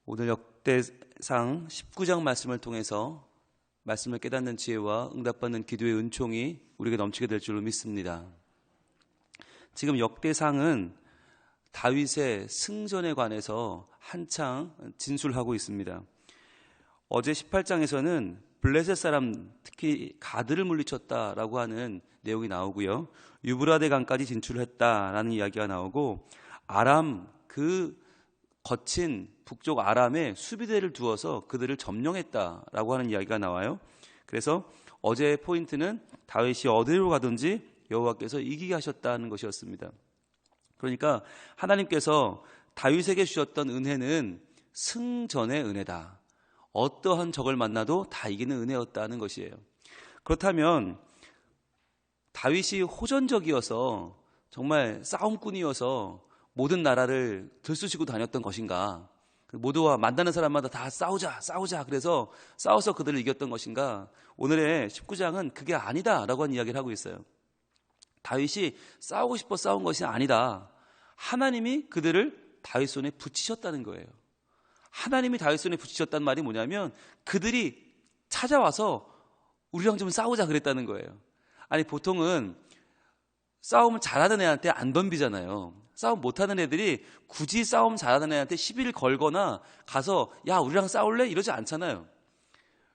오늘 역대상 19장 말씀을 통해서 말씀을 깨닫는 지혜와 응답받는 기도의 은총이 우리에게 넘치게 될 줄로 믿습니다. 지금 역대상은 다윗의 승전에 관해서 한창 진술하고 있습니다. 어제 18장에서는 블레셋 사람, 특히 가드를 물리쳤다라고 하는 내용이 나오고요. 유브라데 강까지 진출했다라는 이야기가 나오고, 아람, 그 거친 북쪽 아람에 수비대를 두어서 그들을 점령했다라고 하는 이야기가 나와요. 그래서 어제의 포인트는 다윗이 어디로 가든지 여호와께서 이기게 하셨다는 것이었습니다. 그러니까 하나님께서 다윗에게 주셨던 은혜는 승전의 은혜다. 어떠한 적을 만나도 다 이기는 은혜였다는 것이에요. 그렇다면 다윗이 호전적이어서 정말 싸움꾼이어서 모든 나라를 들쑤시고 다녔던 것인가? 모두와 만나는 사람마다 다 싸우자 그래서 싸워서 그들을 이겼던 것인가? 오늘의 19장은 그게 아니다라고 하는 이야기를 하고 있어요. 다윗이 싸우고 싶어 싸운 것이 아니다. 하나님이 그들을 다윗 손에 붙이셨다는 거예요. 하나님이 다윗 손에 붙이셨다는 말이 뭐냐면 그들이 찾아와서 우리랑 좀 싸우자 그랬다는 거예요. 아니, 보통은 싸움을 잘하는 애한테 안 덤비잖아요. 싸움 못하는 애들이 굳이 싸움 잘하는 애한테 시비를 걸거나 가서 야, 우리랑 싸울래? 이러지 않잖아요.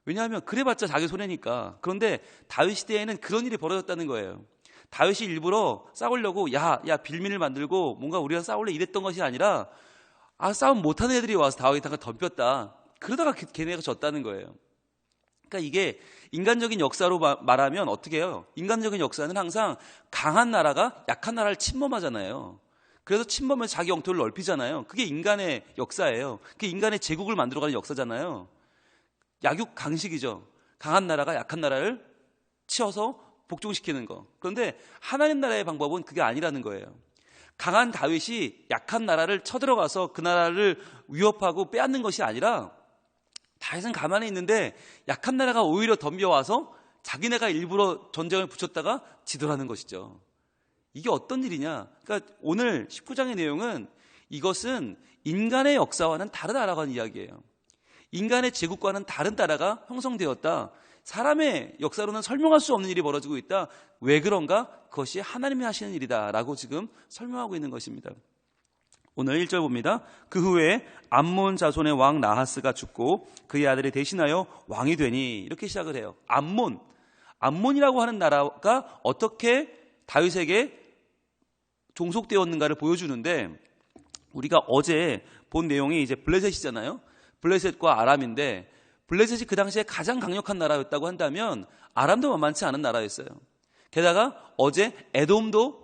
왜냐하면 그래봤자 자기 손해니까. 그런데 다윗 시대에는 그런 일이 벌어졌다는 거예요. 다윗이 일부러 싸우려고 야 빌민을 만들고 뭔가 우리랑 싸울래 이랬던 것이 아니라 싸움 못하는 애들이 와서 다윗한테 덤볐다. 그러다가 걔네가 졌다는 거예요. 그러니까 이게 인간적인 역사로 말하면 어떻게 해요? 인간적인 역사는 항상 강한 나라가 약한 나라를 침범하잖아요. 그래서 침범해서 자기 영토를 넓히잖아요. 그게 인간의 역사예요. 그게 인간의 제국을 만들어가는 역사잖아요. 약육강식이죠. 강한 나라가 약한 나라를 치어서 복종시키는 거. 그런데 하나님 나라의 방법은 그게 아니라는 거예요. 강한 다윗이 약한 나라를 쳐들어가서 그 나라를 위협하고 빼앗는 것이 아니라 다윗은 가만히 있는데 약한 나라가 오히려 덤벼와서 자기네가 일부러 전쟁을 붙였다가 지더라는 것이죠. 이게 어떤 일이냐? 그러니까 오늘 19장의 내용은 이것은 인간의 역사와는 다르다라고 하는 이야기예요. 인간의 제국과는 다른 나라가 형성되었다. 사람의 역사로는 설명할 수 없는 일이 벌어지고 있다. 왜 그런가? 그것이 하나님이 하시는 일이다라고 지금 설명하고 있는 것입니다. 오늘 1절 봅니다. 그 후에 암몬 자손의 왕 나하스가 죽고 그의 아들이 대신하여 왕이 되니, 이렇게 시작을 해요. 암몬이라고 하는 나라가 어떻게 다윗에게 종속되었는가를 보여주는데, 우리가 어제 본 내용이 이제 블레셋이잖아요. 블레셋과 아람인데, 블레셋이 그 당시에 가장 강력한 나라였다고 한다면 아람도 만만치 않은 나라였어요. 게다가 어제 에돔도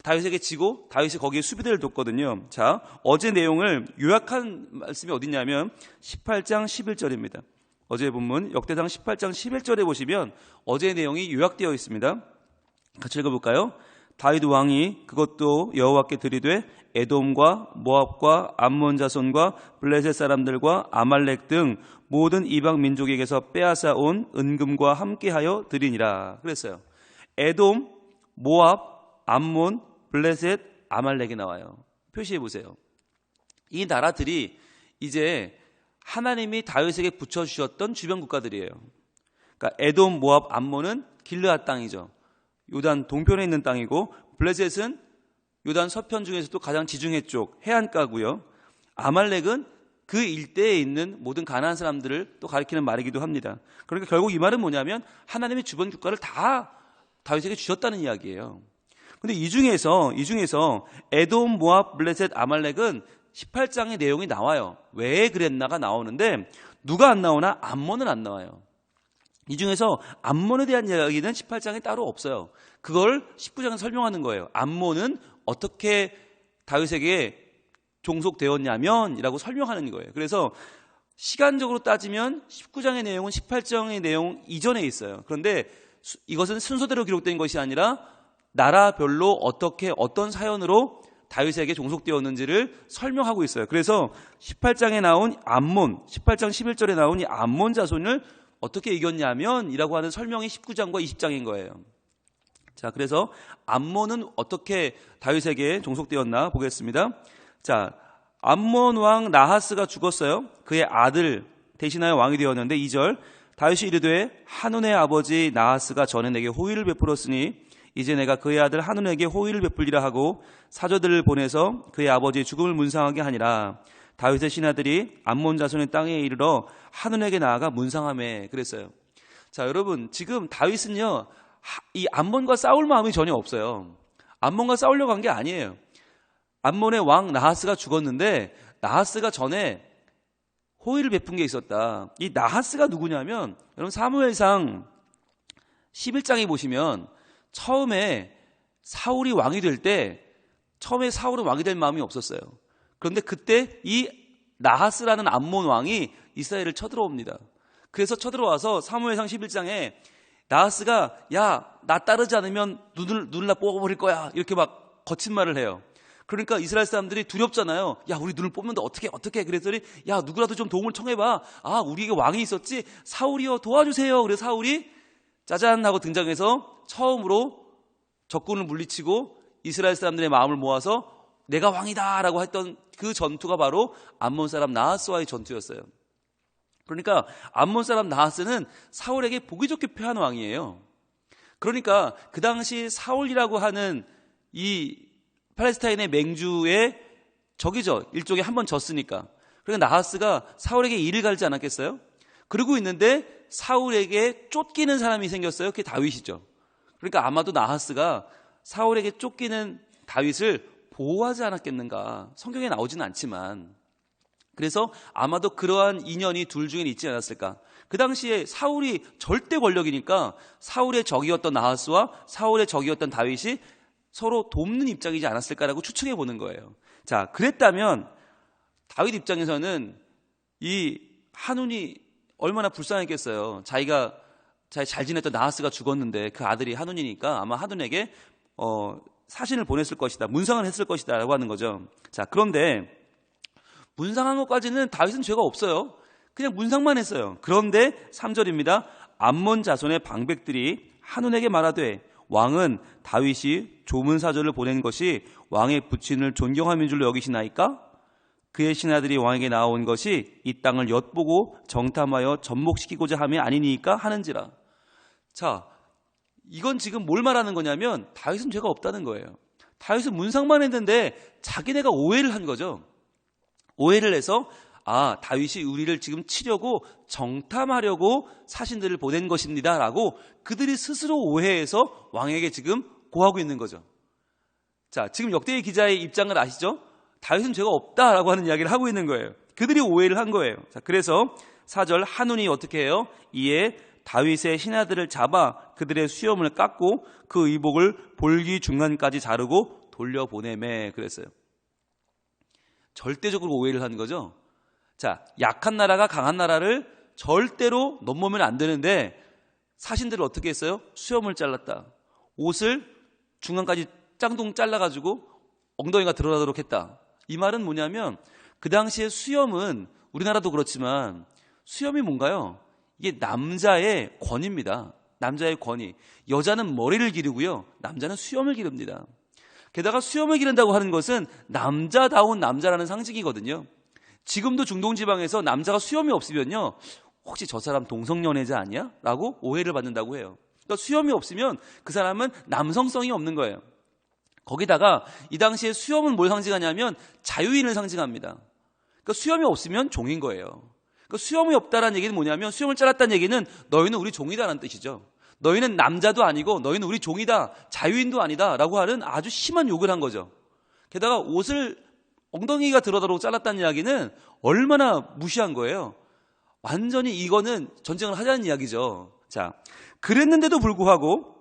다윗에게 지고 다윗이 거기에 수비대를 뒀거든요. 자, 어제 내용을 요약한 말씀이 어디냐면 18장 11절입니다. 어제 본문 역대상 18장 11절에 보시면 어제의 내용이 요약되어 있습니다. 같이 읽어볼까요? 다윗 왕이 그것도 여호와께 드리되 에돔과 모압과 암몬 자손과 블레셋 사람들과 아말렉 등 모든 이방 민족에게서 빼앗아 온 은금과 함께하여 드리니라 그랬어요. 에돔, 모압, 암몬, 블레셋, 아말렉이 나와요. 표시해 보세요. 이 나라들이 이제 하나님이 다윗에게 붙여주셨던 주변 국가들이에요. 그러니까 에돔, 모압, 암몬은 길르앗 땅이죠. 요단 동편에 있는 땅이고, 블레셋은 요단 서편 중에서도 가장 지중해 쪽 해안가고요. 아말렉은 그 일대에 있는 모든 가나안 사람들을 또 가리키는 말이기도 합니다. 그러니까 결국 이 말은 뭐냐면 하나님의 주변 국가를 다 다윗에게 주셨다는 이야기예요. 근데 이 중에서 에돔, 모압, 블레셋, 아말렉은 18장의 내용이 나와요. 왜 그랬나가 나오는데 누가 안 나오나? 암몬은 안 나와요. 이 중에서 암몬에 대한 이야기는 18장에 따로 없어요. 그걸 19장에 설명하는 거예요. 암몬은 어떻게 다윗에게 종속되었냐면 이라고 설명하는 거예요. 그래서 시간적으로 따지면 19장의 내용은 18장의 내용 이전에 있어요. 그런데 이것은 순서대로 기록된 것이 아니라 나라별로 어떤 사연으로 다윗에게 종속되었는지를 설명하고 있어요. 그래서 18장에 나온 암몬, 18장 11절에 나온 이 암몬 자손을 어떻게 이겼냐면 이라고 하는 설명이 19장과 20장인 거예요. 자, 그래서 암몬은 어떻게 다윗에게 종속되었나 보겠습니다. 자, 암몬 왕 나하스가 죽었어요. 그의 아들 대신하여 왕이 되었는데 2절 다윗이 이르되 한운의 아버지 나하스가 전에 내게 호의를 베풀었으니 이제 내가 그의 아들 한운에게 호의를 베풀리라 하고 사저들을 보내서 그의 아버지의 죽음을 문상하게 하니라. 다윗의 신하들이 암몬 자손의 땅에 이르러 한운에게 나아가 문상하매 그랬어요. 자, 여러분, 지금 다윗은요 이 암몬과 싸울 마음이 전혀 없어요. 암몬과 싸우려고 한 게 아니에요. 암몬의 왕 나하스가 죽었는데 나하스가 전에 호의를 베푼 게 있었다. 이 나하스가 누구냐면 여러분 사무엘상 11장에 보시면 처음에 사울이 왕이 될 때 처음에 사울은 왕이 될 마음이 없었어요. 그런데 그때 이 나하스라는 암몬 왕이 이스라엘을 쳐들어옵니다. 그래서 쳐들어와서 사무엘상 11장에 나하스가 야, 나 따르지 않으면 눈을 나 뽑아버릴 거야 이렇게 막 거친 말을 해요. 그러니까 이스라엘 사람들이 두렵잖아요. 야, 우리 눈을 뽑는데 어떻게 그랬더니 야, 누구라도 좀 도움을 청해봐. 아, 우리에게 왕이 있었지. 사울이요, 도와주세요. 그래서 사울이 짜잔 하고 등장해서 처음으로 적군을 물리치고 이스라엘 사람들의 마음을 모아서 내가 왕이다 라고 했던 그 전투가 바로 암몬 사람 나하스와의 전투였어요. 그러니까 암몬 사람 나하스는 사울에게 보기 좋게 패한 왕이에요. 그러니까 그 당시 사울이라고 하는 이 팔레스타인의 맹주의 적이죠. 일종의 한번 졌으니까. 그러니까 나하스가 사울에게 일을 갈지 않았겠어요? 그러고 있는데 사울에게 쫓기는 사람이 생겼어요. 그게 다윗이죠. 그러니까 아마도 나하스가 사울에게 쫓기는 다윗을 보호하지 않았겠는가. 성경에 나오지는 않지만. 그래서 아마도 그러한 인연이 둘 중에 있지 않았을까. 그 당시에 사울이 절대 권력이니까 사울의 적이었던 나하스와 사울의 적이었던 다윗이 서로 돕는 입장이지 않았을까라고 추측해 보는 거예요. 자, 그랬다면 다윗 입장에서는 이 한운이 얼마나 불쌍했겠어요. 자기가 잘 지냈던 나하스가 죽었는데 그 아들이 한운이니까 아마 한운에게 사신을 보냈을 것이다. 문상을 했을 것이다 라고 하는 거죠. 자, 그런데 문상한 것까지는 다윗은 죄가 없어요. 그냥 문상만 했어요. 그런데 3절입니다. 암몬 자손의 방백들이 한운에게 말하되 왕은 다윗이 조문사절을 보낸 것이 왕의 부친을 존경함인 줄로 여기시나이까? 그의 신하들이 왕에게 나온 것이 이 땅을 엿보고 정탐하여 접목시키고자 함이 아니니까 하는지라. 자, 이건 지금 뭘 말하는 거냐면 다윗은 죄가 없다는 거예요. 다윗은 문상만 했는데 자기네가 오해를 한 거죠. 오해를 해서 다윗이 우리를 지금 치려고 정탐하려고 사신들을 보낸 것입니다 라고 그들이 스스로 오해해서 왕에게 지금 고하고 있는 거죠. 자, 지금 역대의 기자의 입장을 아시죠? 다윗은 죄가 없다라고 하는 이야기를 하고 있는 거예요. 그들이 오해를 한 거예요. 자, 그래서 4절 한운이 어떻게 해요? 이에 다윗의 신하들을 잡아 그들의 수염을 깎고 그 의복을 볼기 중간까지 자르고 돌려보내매 그랬어요. 절대적으로 오해를 하는 거죠. 자, 약한 나라가 강한 나라를 절대로 넘보면 안 되는데 사신들을 어떻게 했어요? 수염을 잘랐다. 옷을 중간까지 짱동 잘라가지고 엉덩이가 드러나도록 했다. 이 말은 뭐냐면 그 당시에 수염은 우리나라도 그렇지만 수염이 뭔가요? 이게 남자의 권위입니다. 남자의 권위. 여자는 머리를 기르고요. 남자는 수염을 기릅니다. 게다가 수염을 기른다고 하는 것은 남자다운 남자라는 상징이거든요. 지금도 중동지방에서 남자가 수염이 없으면요, 혹시 저 사람 동성연애자 아니야? 라고 오해를 받는다고 해요. 그러니까 수염이 없으면 그 사람은 남성성이 없는 거예요. 거기다가 이 당시에 수염은 뭘 상징하냐면 자유인을 상징합니다. 그러니까 수염이 없으면 종인 거예요. 그러니까 수염이 없다라는 얘기는 뭐냐면 수염을 잘랐다는 얘기는 너희는 우리 종이다라는 뜻이죠. 너희는 남자도 아니고 너희는 우리 종이다, 자유인도 아니다 라고 하는 아주 심한 욕을 한 거죠. 게다가 옷을 엉덩이가 들어가도록 잘랐다는 이야기는 얼마나 무시한 거예요. 완전히 이거는 전쟁을 하자는 이야기죠. 자, 그랬는데도 불구하고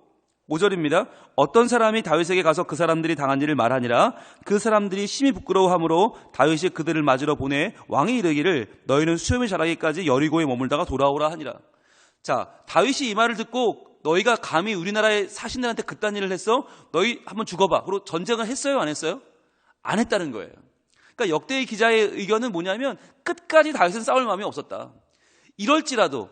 5절입니다. 어떤 사람이 다윗에게 가서 그 사람들이 당한 일을 말하니라. 그 사람들이 심히 부끄러워하므로 다윗이 그들을 맞으러 보내 왕이 이르기를 너희는 수염이 자라기까지 여리고에 머물다가 돌아오라 하니라. 자, 다윗이 이 말을 듣고 너희가 감히 우리나라의 사신들한테 그딴 일을 했어? 너희 한번 죽어봐. 그리고 전쟁을 했어요? 안 했어요? 안 했다는 거예요. 그러니까 역대의 기자의 의견은 뭐냐면 끝까지 다윗은 싸울 마음이 없었다. 이럴지라도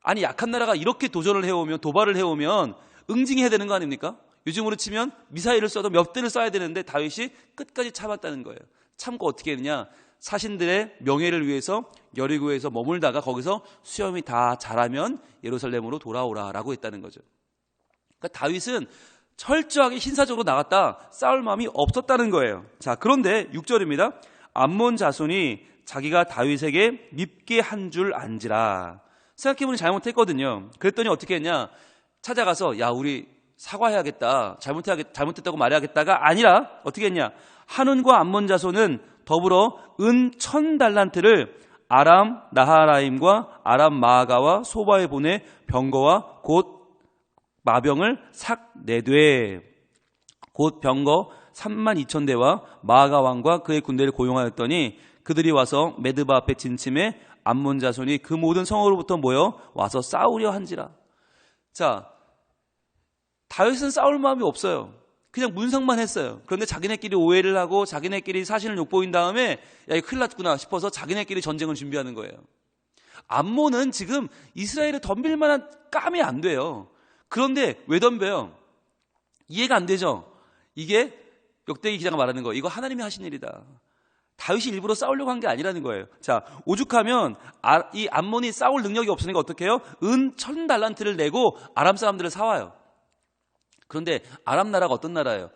아니 약한 나라가 이렇게 도전을 해오면 도발을 해오면 응징해야 되는 거 아닙니까? 요즘으로 치면 미사일을 쏴도 몇 대를 쏴야 되는데 다윗이 끝까지 참았다는 거예요. 참고 어떻게 했느냐? 사신들의 명예를 위해서 여리고에서 머물다가 거기서 수염이 다 자라면 예루살렘으로 돌아오라라고 했다는 거죠. 그러니까 다윗은 철저하게 신사적으로 나갔다 싸울 마음이 없었다는 거예요. 자, 그런데 6절입니다. 암몬 자손이 자기가 다윗에게 밉게 한 줄 안지라. 생각해보니 잘못했거든요. 그랬더니 어떻게 했냐? 찾아가서 야, 우리 사과해야겠다, 잘못했다고 말해야겠다가 아니라 어떻게 했냐? 한운과 암몬 자손은 더불어 은 1000달란트를 아람 나하라임과 아람 마아가와 소바에 보내 병거와 곧 마병을 삭 내되, 곧 병거 32,000대와 마아가 왕과 그의 군대를 고용하였더니 그들이 와서 메드바 앞에 진침해 암몬 자손이 그 모든 성으로부터 모여 와서 싸우려 한지라. 자, 다윗은 싸울 마음이 없어요. 그냥 문상만 했어요. 그런데 자기네끼리 오해를 하고 자기네끼리 사신을 욕보인 다음에 야, 이거 큰일 났구나 싶어서 자기네끼리 전쟁을 준비하는 거예요. 암몬은 지금 이스라엘에 덤빌 만한 깜이 안 돼요. 그런데 왜 덤벼요? 이해가 안 되죠? 이게 역대기 기자가 말하는 거, 이거 하나님이 하신 일이다. 다윗이 일부러 싸우려고 한 게 아니라는 거예요. 자, 오죽하면 이 암몬이 싸울 능력이 없으니까 어떻게 해요? 은 1000달란트를 내고 아람 사람들을 사와요. 그런데 아람 나라가 어떤 나라예요?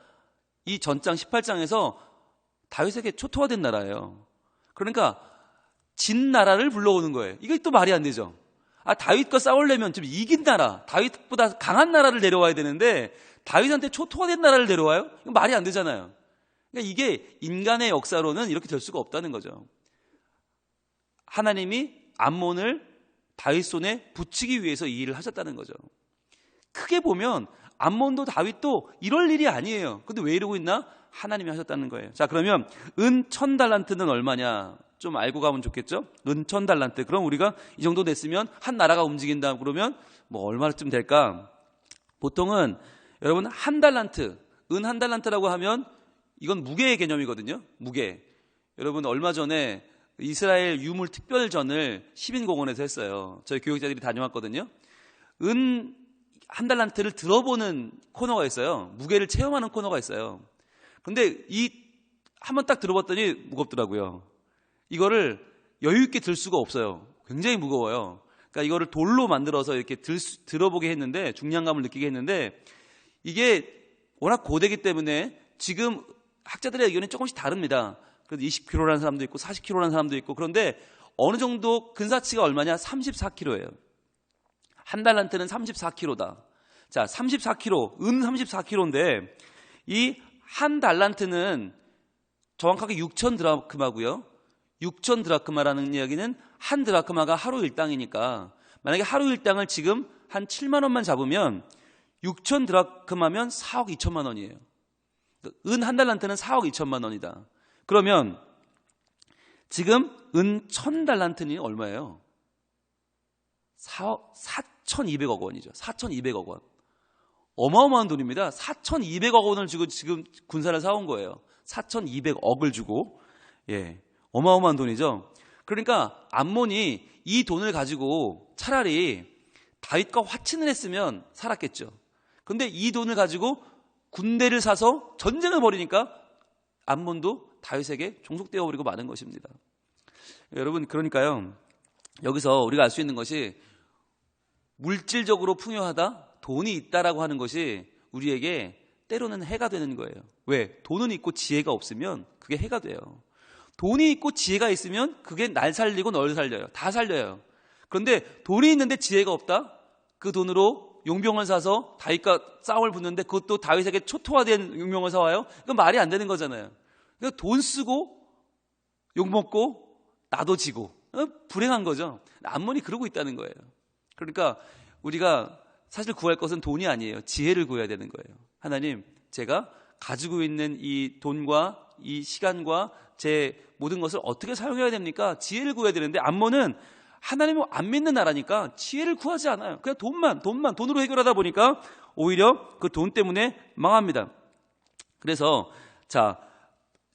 이 전장 18장에서 다윗에게 초토화된 나라예요. 그러니까 진 나라를 불러오는 거예요. 이게 또 말이 안 되죠. 다윗과 싸우려면 좀 이긴 나라, 다윗보다 강한 나라를 데려와야 되는데 다윗한테 초토화된 나라를 데려와요? 이거 말이 안 되잖아요. 그러니까 이게 인간의 역사로는 이렇게 될 수가 없다는 거죠. 하나님이 암몬을 다윗 손에 붙이기 위해서 이 일을 하셨다는 거죠. 크게 보면 암몬도 다윗도 이럴 일이 아니에요. 근데 왜 이러고 있나? 하나님이 하셨다는 거예요. 자, 그러면 은 1000달란트는 얼마냐? 좀 알고 가면 좋겠죠? 은 1000달란트. 그럼 우리가 이 정도 냈으면 한 나라가 움직인다 그러면 뭐 얼마쯤 될까? 보통은 여러분 한 달란트, 은 한 달란트라고 하면 이건 무게의 개념이거든요. 무게. 여러분 얼마 전에 이스라엘 유물 특별전을 시민공원에서 했어요. 저희 교육자들이 다녀왔거든요. 은 한 달란트를 들어보는 코너가 있어요. 무게를 체험하는 코너가 있어요. 근데 한번 딱 들어봤더니 무겁더라고요. 이거를 여유 있게 들 수가 없어요. 굉장히 무거워요. 그러니까 이거를 돌로 만들어서 이렇게 들어보게 했는데, 중량감을 느끼게 했는데, 이게 워낙 고되기 때문에 지금 학자들의 의견이 조금씩 다릅니다. 그래서 20kg라는 사람도 있고 40kg라는 사람도 있고. 그런데 어느 정도 근사치가 얼마냐? 34kg예요. 한 달란트는 34kg다. 자, 34kg, 은 34kg인데 이 한 달란트는 정확하게 6,000 드라크마고요. 6,000 드라크마라는 이야기는 한 드라크마가 하루 일당이니까 만약에 하루 일당을 지금 한 7만 원만 잡으면 6,000 드라크마면 4억 2천만 원이에요. 은 한 달란트는 4억 2천만 원이다. 그러면 지금 은 1000달란트는 얼마예요? 4,200억 원이죠. 4,200억 원. 어마어마한 돈입니다. 4,200억 원을 주고 지금 군사를 사온 거예요. 4,200억을 주고. 예. 어마어마한 돈이죠. 그러니까 암몬이 이 돈을 가지고 차라리 다윗과 화친을 했으면 살았겠죠. 근데 이 돈을 가지고 군대를 사서 전쟁을 벌이니까 암몬도 다윗에게 종속되어 버리고 마는 것입니다. 여러분, 그러니까요. 여기서 우리가 알 수 있는 것이 물질적으로 풍요하다, 돈이 있다라고 하는 것이 우리에게 때로는 해가 되는 거예요. 왜? 돈은 있고 지혜가 없으면 그게 해가 돼요. 돈이 있고 지혜가 있으면 그게 날 살리고 널 살려요. 다 살려요. 그런데 돈이 있는데 지혜가 없다? 그 돈으로 용병을 사서 다윗과 싸움을 붙는데 그것도 다윗에게 초토화된 용병을 사와요? 그건 말이 안 되는 거잖아요. 그러니까 돈 쓰고 욕 먹고 나도 지고 불행한 거죠. 암몬이 그러고 있다는 거예요. 그러니까 우리가 사실 구할 것은 돈이 아니에요. 지혜를 구해야 되는 거예요. 하나님, 제가 가지고 있는 이 돈과 이 시간과 제 모든 것을 어떻게 사용해야 됩니까? 지혜를 구해야 되는데 암몬은 하나님을 안 믿는 나라니까 지혜를 구하지 않아요. 그냥 돈으로 해결하다 보니까 오히려 그 돈 때문에 망합니다. 그래서 자,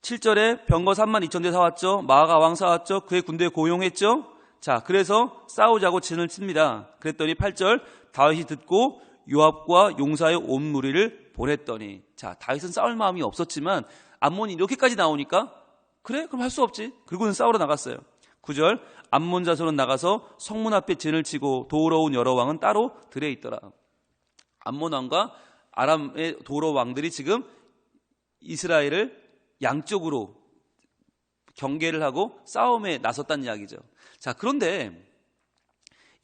7절에 병거 32,000대 사왔죠. 마아가 왕 사왔죠. 그의 군대에 고용했죠. 자, 그래서 싸우자고 진을 칩니다. 그랬더니 8절, 다윗이 듣고 요압과 용사의 온 무리를 보냈더니. 자, 다윗은 싸울 마음이 없었지만 암몬이 이렇게까지 나오니까 그래? 그럼 할 수 없지. 그리고는 싸우러 나갔어요. 9절, 암몬 자손은 나가서 성문 앞에 진을 치고 도우러 온 여러 왕은 따로 들에 있더라. 암몬 왕과 아람의 도우러 왕들이 지금 이스라엘을 양쪽으로 경계를 하고 싸움에 나섰다는 이야기죠. 자, 그런데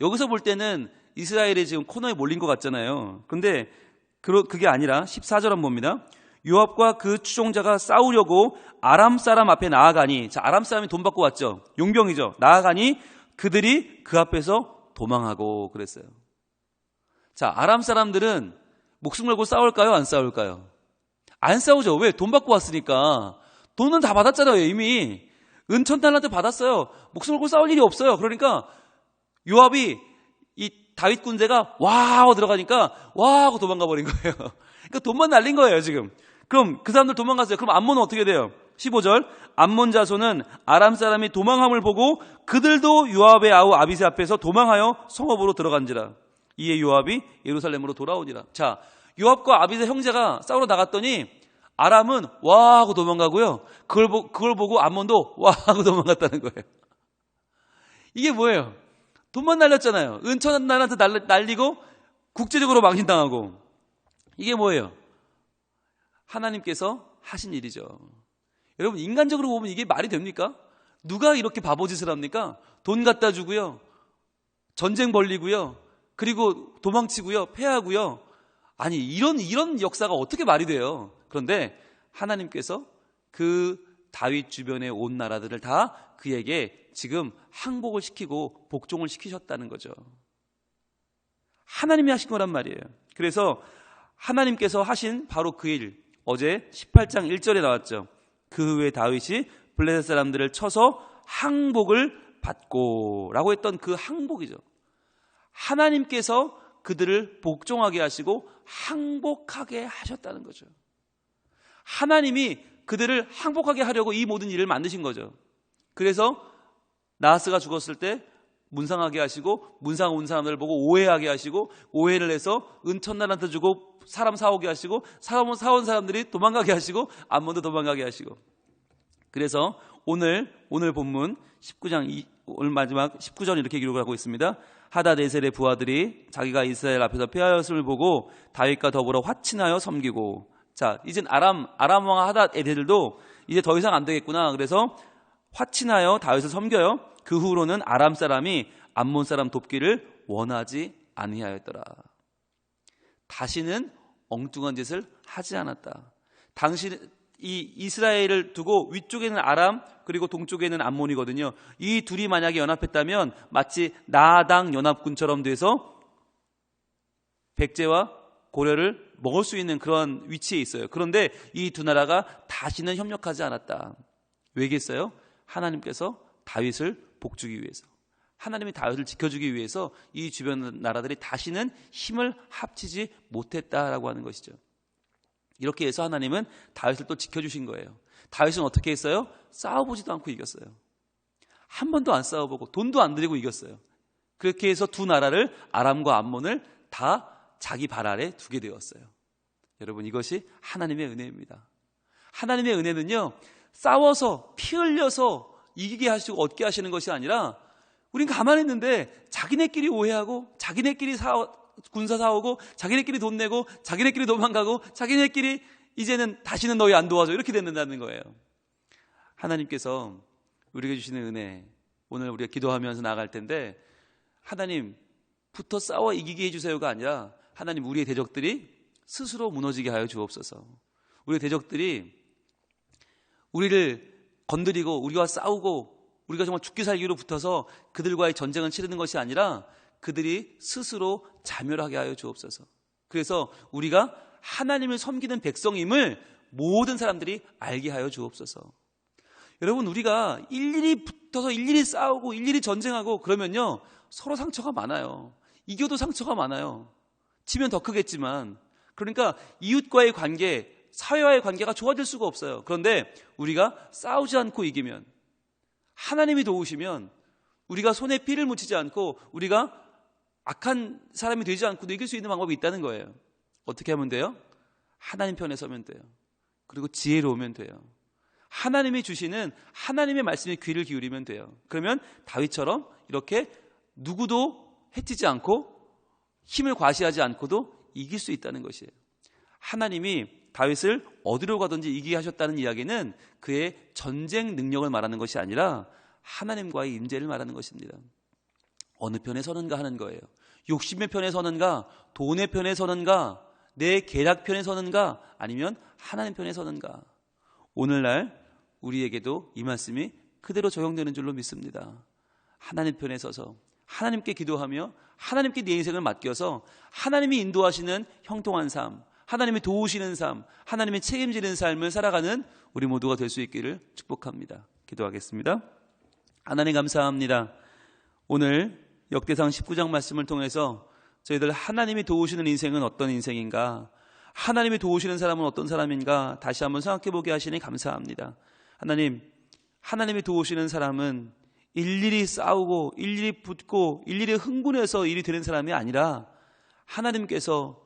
여기서 볼 때는 이스라엘이 지금 코너에 몰린 것 같잖아요. 그런데 그게 아니라 14절 한번 봅니다. 요압과 그 추종자가 싸우려고 아람 사람 앞에 나아가니, 자, 아람 사람이 돈 받고 왔죠. 용병이죠. 나아가니 그들이 그 앞에서 도망하고 그랬어요. 자, 아람 사람들은 목숨 걸고 싸울까요? 안 싸울까요? 안 싸우죠. 왜? 돈 받고 왔으니까. 돈은 다 받았잖아요. 이미 은천달란트 받았어요. 목숨 걸고 싸울 일이 없어요. 그러니까 요압이 이 다윗 군대가 와 하고 들어가니까 와 하고 도망가 버린 거예요. 그러니까 돈만 날린 거예요 지금. 그럼 그 사람들 도망갔어요. 그럼 암몬은 어떻게 돼요? 15절, 암몬 자손은 아람 사람이 도망함을 보고 그들도 요압의 아우 아비새 앞에서 도망하여 성읍으로 들어간지라. 이에 요압이 예루살렘으로 돌아오니라. 자, 요압과 아비새 형제가 싸우러 나갔더니 아람은 와 하고 도망가고요. 그걸 보고 암몬도 와 하고 도망갔다는 거예요. 이게 뭐예요? 돈만 날렸잖아요. 은천달란트 날리고 국제적으로 망신당하고. 이게 뭐예요? 하나님께서 하신 일이죠. 여러분, 인간적으로 보면 이게 말이 됩니까? 누가 이렇게 바보짓을 합니까? 돈 갖다 주고요, 전쟁 벌리고요, 그리고 도망치고요, 패하고요. 아니, 이런 역사가 어떻게 말이 돼요? 그런데 하나님께서 그 다윗 주변의 온 나라들을 다 그에게 지금 항복을 시키고 복종을 시키셨다는 거죠. 하나님이 하신 거란 말이에요. 그래서 하나님께서 하신 바로 그 일, 어제 18장 1절에 나왔죠. 그 후에 다윗이 블레셋 사람들을 쳐서 항복을 받고 라고 했던 그 항복이죠. 하나님께서 그들을 복종하게 하시고 항복하게 하셨다는 거죠. 하나님이 그들을 항복하게 하려고 이 모든 일을 만드신 거죠. 그래서 나하스가 죽었을 때 문상하게 하시고, 문상 온 사람들을 보고 오해하게 하시고, 오해를 해서 은천달란트 주고 사람 사오게 하시고, 사온 사람들이 도망가게 하시고, 암몬도 도망가게 하시고. 그래서 오늘 본문 19장 오늘 마지막 19절 이렇게 기록을 하고 있습니다. 하닷에셀의 부하들이 자기가 이스라엘 앞에서 패하였음을 보고 다윗과 더불어 화친하여 섬기고. 자, 이젠 아람 왕 하닷에셀도 이제 더 이상 안 되겠구나. 그래서 화친하여 다윗을 섬겨요. 그 후로는 아람 사람이 암몬 사람 돕기를 원하지 아니하였더라. 다시는 엉뚱한 짓을 하지 않았다. 당신 이 이스라엘을 두고 위쪽에는 아람, 그리고 동쪽에는 암몬이거든요. 이 둘이 만약에 연합했다면 마치 나당 연합군처럼 돼서 백제와 고려를 먹을 수 있는 그런 위치에 있어요. 그런데 이 두 나라가 다시는 협력하지 않았다. 왜겠어요? 하나님께서 다윗을 복주기 위해서, 하나님이 다윗을 지켜주기 위해서 이 주변 나라들이 다시는 힘을 합치지 못했다라고 하는 것이죠. 이렇게 해서 하나님은 다윗을 또 지켜주신 거예요. 다윗은 어떻게 했어요? 싸워보지도 않고 이겼어요. 한 번도 안 싸워보고 돈도 안 들이고 이겼어요. 그렇게 해서 두 나라를, 아람과 암몬을 다 자기 발 아래 두게 되었어요. 여러분, 이것이 하나님의 은혜입니다. 하나님의 은혜는요, 싸워서 피 흘려서 이기게 하시고 얻게 하시는 것이 아니라, 우린 가만히 있는데 자기네끼리 오해하고, 자기네끼리 군사 사오고, 자기네끼리 돈 내고, 자기네끼리 도망가고, 자기네끼리 이제는 다시는 너희 안 도와줘, 이렇게 된다는 거예요. 하나님께서 우리에게 주시는 은혜, 오늘 우리가 기도하면서 나아갈 텐데, 하나님 붙어 싸워 이기게 해주세요가 아니라, 하나님 우리의 대적들이 스스로 무너지게 하여 주옵소서. 우리의 대적들이 우리를 건드리고 우리와 싸우고 우리가 정말 죽기 살기로 붙어서 그들과의 전쟁을 치르는 것이 아니라 그들이 스스로 자멸하게 하여 주옵소서. 그래서 우리가 하나님을 섬기는 백성임을 모든 사람들이 알게 하여 주옵소서. 여러분, 우리가 일일이 붙어서 일일이 싸우고 일일이 전쟁하고 그러면요, 서로 상처가 많아요. 이겨도 상처가 많아요. 치면 더 크겠지만. 그러니까 이웃과의 관계, 사회와의 관계가 좋아질 수가 없어요. 그런데 우리가 싸우지 않고 이기면, 하나님이 도우시면, 우리가 손에 피를 묻히지 않고 우리가 악한 사람이 되지 않고도 이길 수 있는 방법이 있다는 거예요. 어떻게 하면 돼요? 하나님 편에 서면 돼요. 그리고 지혜로우면 돼요. 하나님이 주시는 하나님의 말씀에 귀를 기울이면 돼요. 그러면 다윗처럼 이렇게 누구도 해치지 않고 힘을 과시하지 않고도 이길 수 있다는 것이에요. 하나님이 다윗을 어디로 가든지 이기게 하셨다는 이야기는 그의 전쟁 능력을 말하는 것이 아니라 하나님과의 임재를 말하는 것입니다. 어느 편에 서는가 하는 거예요. 욕심의 편에 서는가, 돈의 편에 서는가, 내 계략 편에 서는가, 아니면 하나님 편에 서는가. 오늘날 우리에게도 이 말씀이 그대로 적용되는 줄로 믿습니다. 하나님 편에 서서 하나님께 기도하며 하나님께 내 인생을 맡겨서 하나님이 인도하시는 형통한 삶, 하나님이 도우시는 삶, 하나님이 책임지는 삶을 살아가는 우리 모두가 될 수 있기를 축복합니다. 기도하겠습니다. 하나님 감사합니다. 오늘 역대상 19장 말씀을 통해서 저희들 하나님이 도우시는 인생은 어떤 인생인가, 하나님이 도우시는 사람은 어떤 사람인가 다시 한번 생각해 보게 하시니 감사합니다. 하나님, 하나님이 도우시는 사람은 일일이 싸우고 일일이 붙고 일일이 흥분해서 일이 되는 사람이 아니라 하나님께서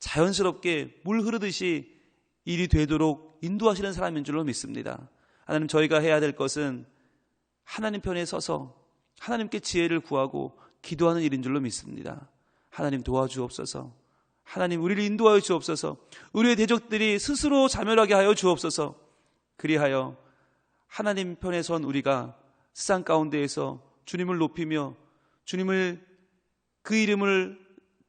자연스럽게 물 흐르듯이 일이 되도록 인도하시는 사람인 줄로 믿습니다. 하나님, 저희가 해야 될 것은 하나님 편에 서서 하나님께 지혜를 구하고 기도하는 일인 줄로 믿습니다. 하나님 도와주옵소서. 하나님 우리를 인도하여 주옵소서. 우리의 대적들이 스스로 자멸하게 하여 주옵소서. 그리하여 하나님 편에 선 우리가 세상 가운데에서 주님을 높이며 주님을 그 이름을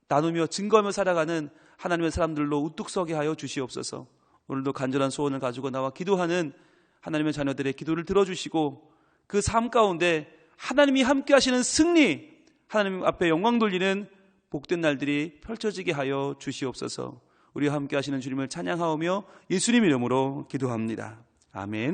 나누며 증거하며 살아가는 하나님의 사람들로 우뚝 서게 하여 주시옵소서. 오늘도 간절한 소원을 가지고 나와 기도하는 하나님의 자녀들의 기도를 들어주시고 그 삶 가운데 하나님이 함께 하시는 승리, 하나님 앞에 영광 돌리는 복된 날들이 펼쳐지게 하여 주시옵소서. 우리와 함께 하시는 주님을 찬양하오며 예수님 이름으로 기도합니다. 아멘.